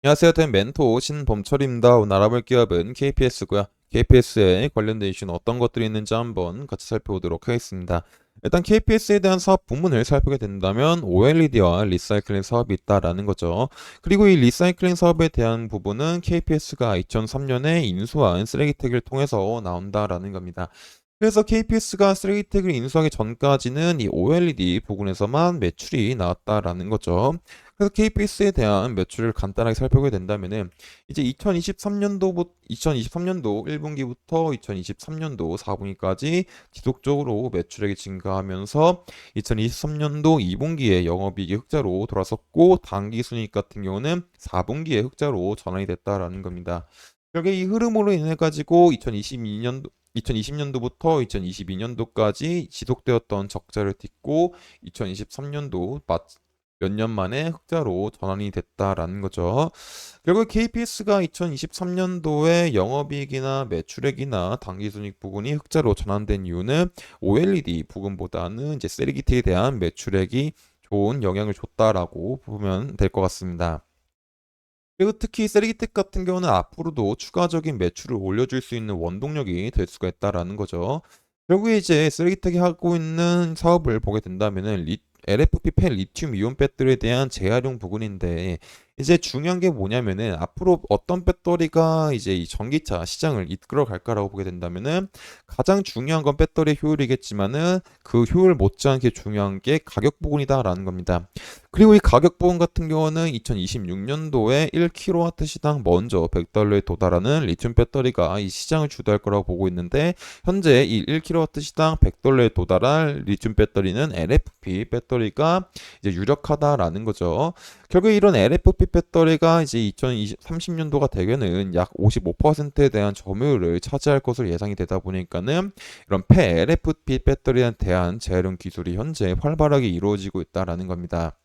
안녕하세요. 된 멘토 신범철입니다. 오늘 알아볼 기업은 KPS고요. KPS에 관련된 이슈는 어떤 것들이 있는지 한번 같이 살펴보도록 하겠습니다. 일단 KPS에 대한 사업 부문을 살피게 된다면 OLED와 리사이클링 사업이 있다라는 거죠. 그리고 이 리사이클링 사업에 대한 부분은 KPS가 2003년에 인수한 쓰레기택을 통해서 나온다라는 겁니다. 그래서 KPS가 쓰레기택을 인수하기 전까지는 이 OLED 부분에서만 매출이 나왔다라는 거죠. 그래서 KPS에 대한 매출을 간단하게 살펴보게 된다면은 이제 2023년도 1분기부터 2023년도 4분기까지 지속적으로 매출액이 증가하면서 2023년도 2분기에 영업이익이 흑자로 돌아섰고 당기 순이익 같은 경우는 4분기에 흑자로 전환이 됐다라는 겁니다. 결국 이 흐름으로 인해 가지고 2020년도부터 2022년도까지 지속되었던 적자를 딛고 2023년도 몇 년 만에 흑자로 전환이 됐다라는 거죠. 결국 KPS가 2023년도에 영업이익이나 매출액이나 당기순이익 부분이 흑자로 전환된 이유는 OLED 부분보다는 이제 셀리기트에 대한 매출액이 좋은 영향을 줬다라고 보면 될 것 같습니다. 그리고 특히 셀리기텍 같은 경우는 앞으로도 추가적인 매출을 올려줄 수 있는 원동력이 될 수가 있다라는 거죠. 결국에 이제 셀리기텍이 하고 있는 사업을 보게 된다면은 LFP 펜 리튬 이온 배터리에 대한 재활용 부분인데 이제 중요한 게 뭐냐면은 앞으로 어떤 배터리가 이제 이 전기차 시장을 이끌어 갈까라고 보게 된다면은 가장 중요한 건 배터리 효율이겠지만은 그 효율 못지않게 중요한 게 가격 부분이다라는 겁니다. 그리고 이 가격 부분 같은 경우는 2026년도에 1kW 시당 먼저 $100에 도달하는 리튬 배터리가 이 시장을 주도할 거라고 보고 있는데 현재 이 1kW 시당 $100에 도달할 리튬 배터리는 LFP 배터리가 이제 유력하다라는 거죠. 결국 이런 LFP 배터리가 이제 2030년도가 되면은 약 55%에 대한 점유율을 차지할 것으로 예상이 되다 보니까는 이런 폐 LFP 배터리에 대한 재활용 기술이 현재 활발하게 이루어지고 있다라는 겁니다.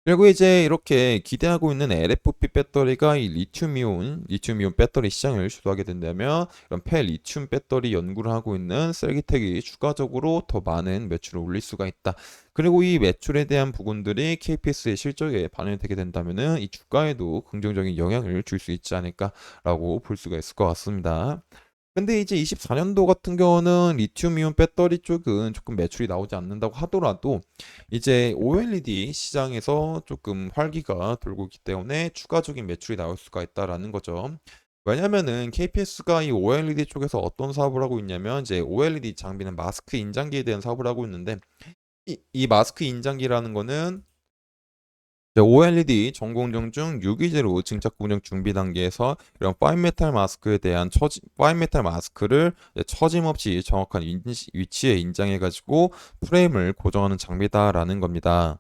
그리고 이제 이렇게 기대하고 있는 LFP 배터리가 이 리튬이온 배터리 시장을 주도하게 된다면 이런 폐리튬 배터리 연구를 하고 있는 셀기텍이 추가적으로 더 많은 매출을 올릴 수가 있다. 그리고 이 매출에 대한 부분들이 KPS의 실적에 반영이 되게 된다면은 이 주가에도 긍정적인 영향을 줄 수 있지 않을까라고 볼 수가 있을 것 같습니다. 근데 이제 24년도 같은 경우는 리튬이온 배터리 쪽은 조금 매출이 나오지 않는다고 하더라도 이제 OLED 시장에서 조금 활기가 돌고 있기 때문에 추가적인 매출이 나올 수가 있다라는 거죠. 왜냐면은 KPS가 이 OLED 쪽에서 어떤 사업을 하고 있냐면 이제 OLED 장비는 마스크 인장기에 대한 사업을 하고 있는데 이 마스크 인장기라는 거는 OLED 전공정 중 유기제로 증착 운영 준비 단계에서 이런 파인메탈 마스크에 대한 파인메탈 마스크를 처짐없이 정확한 위치에 인장해가지고 프레임을 고정하는 장비다라는 겁니다.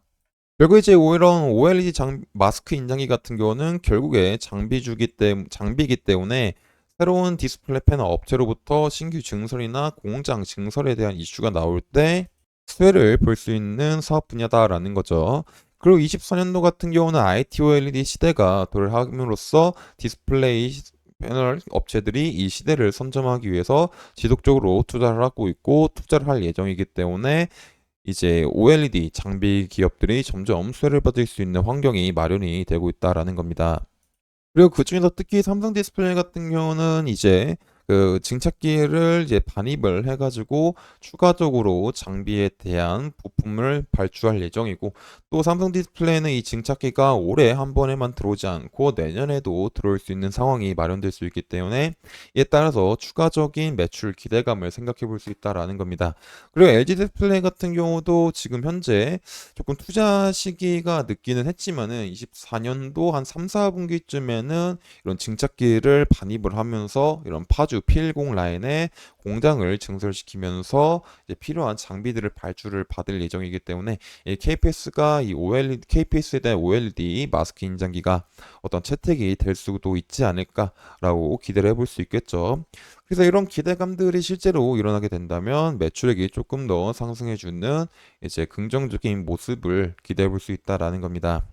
결국 이제 이런 OLED 마스크 인장기 같은 경우는 결국에 장비이기 때문에 새로운 디스플레이 패널 업체로부터 신규 증설이나 공장 증설에 대한 이슈가 나올 때 수혜를 볼 수 있는 사업 분야다라는 거죠. 그리고 24년도 같은 경우는 IT OLED 시대가 도래함으로써 디스플레이 패널 업체들이 이 시대를 선점하기 위해서 지속적으로 투자를 하고 있고 투자를 할 예정이기 때문에 이제 OLED 장비 기업들이 점점 수혜를 받을 수 있는 환경이 마련이 되고 있다라는 겁니다. 그리고 그중에서 특히 삼성 디스플레이 같은 경우는 이제 그 증착기를 이제 반입을 해가지고 추가적으로 장비에 대한 부품을 발주할 예정이고 또 삼성 디스플레이는 이 증착기가 올해 한 번에만 들어오지 않고 내년에도 들어올 수 있는 상황이 마련될 수 있기 때문에 이에 따라서 추가적인 매출 기대감을 생각해 볼 수 있다라는 겁니다. 그리고 LG 디스플레이 같은 경우도 지금 현재 조금 투자 시기가 늦기는 했지만은 24년도 한 3, 4분기쯤에는 이런 증착기를 반입을 하면서 이런 파주 P10 라인에 공장을 증설시키면서 이제 필요한 장비들을 발주를 받을 예정이기 때문에 이 KPS가 이 OLED, KPS에 대한 OLED 마스크 인장기가 어떤 채택이 될 수도 있지 않을까라고 기대를 해볼 수 있겠죠. 그래서 이런 기대감들이 실제로 일어나게 된다면 매출액이 조금 더 상승해주는 이제 긍정적인 모습을 기대해 볼 수 있다라는 겁니다.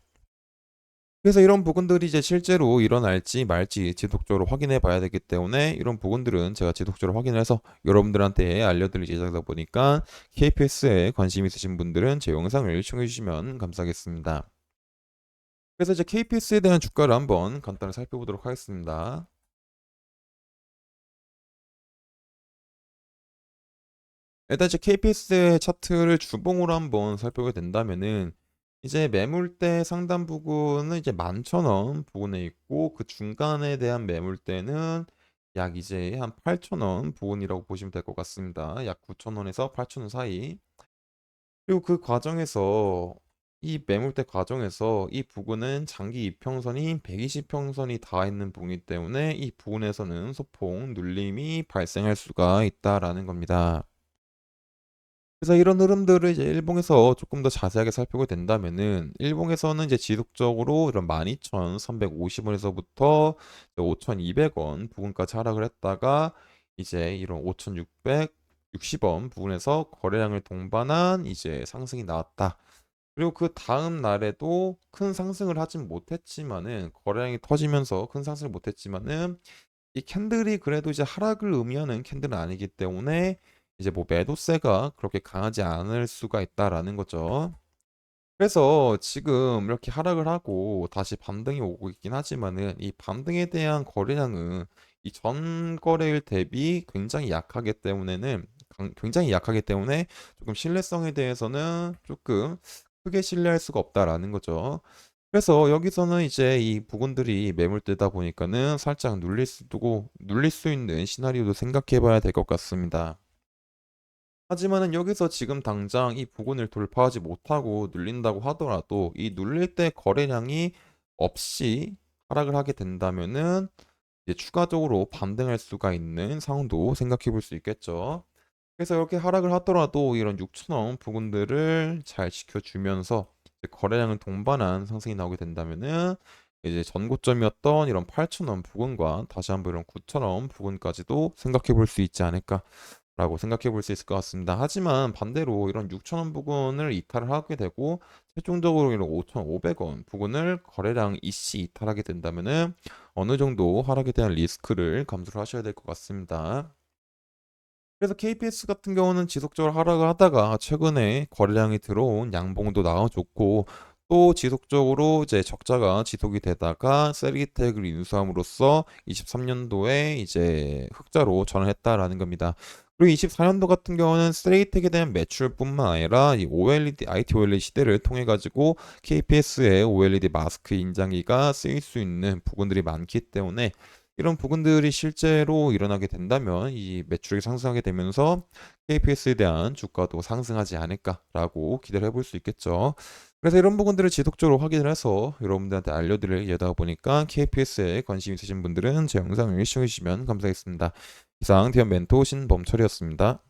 그래서 이런 부분들이 이제 실제로 일어날지 말지 지속적으로 확인해 봐야 되기 때문에 이런 부분들은 제가 지속적으로 확인해서 여러분들한테 알려드릴 예정이다 보니까 KPS에 관심 있으신 분들은 제 영상을 시청해 주시면 감사하겠습니다. 그래서 이제 KPS에 대한 주가를 한번 간단히 살펴보도록 하겠습니다. 일단 이제 KPS의 차트를 주봉으로 한번 살펴보게 된다면은 이제 매물대 상단 부근은 이제 11,000원 부근에 있고 그 중간에 대한 매물대는 약 이제 한 8,000원 부근이라고 보시면 될 것 같습니다. 약 9,000원에서 8,000원 사이. 그리고 그 과정에서 이 매물대 과정에서 이 부근은 장기 이평선이 120평선이 닿아 있는 부분이기 때문에 이 부분에서는 소폭 눌림이 발생할 수가 있다라는 겁니다. 그래서 이런 흐름들을 이제 일봉에서 조금 더 자세하게 살펴보게 된다면은 일봉에서는 이제 지속적으로 이런 12,350원에서부터 5,200원 부근까지 하락을 했다가 이제 이런 5,660원 부분에서 거래량을 동반한 이제 상승이 나왔다. 그리고 그 다음 날에도 큰 상승을 하진 못했지만은 거래량이 터지면서 큰 상승을 못했지만은 이 캔들이 그래도 이제 하락을 의미하는 캔들은 아니기 때문에 이제 뭐 매도세가 그렇게 강하지 않을 수가 있다라는 거죠. 그래서 지금 이렇게 하락을 하고 다시 반등이 오고 있긴 하지만은 이 반등에 대한 거래량은 이 전 거래일 대비 굉장히 약하기 때문에는 굉장히 약하기 때문에 조금 신뢰성에 대해서는 조금 크게 신뢰할 수가 없다라는 거죠. 그래서 여기서는 이제 이 부분들이 매물대다 보니까는 살짝 눌릴 수 있는 시나리오도 생각해 봐야 될 것 같습니다. 하지만은 여기서 지금 당장 이 부근을 돌파하지 못하고 눌린다고 하더라도 이 눌릴 때 거래량이 없이 하락을 하게 된다면은 이제 추가적으로 반등할 수가 있는 상황도 생각해 볼 수 있겠죠. 그래서 이렇게 하락을 하더라도 이런 6,000원 부근들을 잘 지켜주면서 이제 거래량을 동반한 상승이 나오게 된다면은 이제 전고점이었던 이런 8,000원 부근과 다시 한번 이런 9,000원 부근까지도 생각해 볼 수 있지 않을까라고 생각해 볼 수 있을 것 같습니다. 하지만 반대로 이런 6,000원 부근을 이탈을 하게 되고 최종적으로 이런 5,500원 부근을 거래량 이씨 이탈하게 된다면은 어느 정도 하락에 대한 리스크를 감수를 하셔야 될 것 같습니다. 그래서 KPS 같은 경우는 지속적으로 하락을 하다가 최근에 거래량이 들어온 양봉도 나와줬고 또 지속적으로 이제 적자가 지속이 되다가 셀리텍을 인수함으로써 23년도에 이제 흑자로 전환했다라는 겁니다. 그리고 24년도 같은 경우는 셀리텍에 대한 매출뿐만 아니라 이 OLED, IT OLED 시대를 통해 가지고 KPS의 OLED 마스크 인장기가 쓰일 수 있는 부분들이 많기 때문에 이런 부분들이 실제로 일어나게 된다면 이 매출이 상승하게 되면서 KPS에 대한 주가도 상승하지 않을까라고 기대를 해볼 수 있겠죠. 그래서 이런 부분들을 지속적으로 확인을 해서 여러분들한테 알려드릴 예다 보니까 KPS에 관심 있으신 분들은 제 영상을 시청해 주시면 감사하겠습니다. 이상 디언 멘토 신범철이었습니다.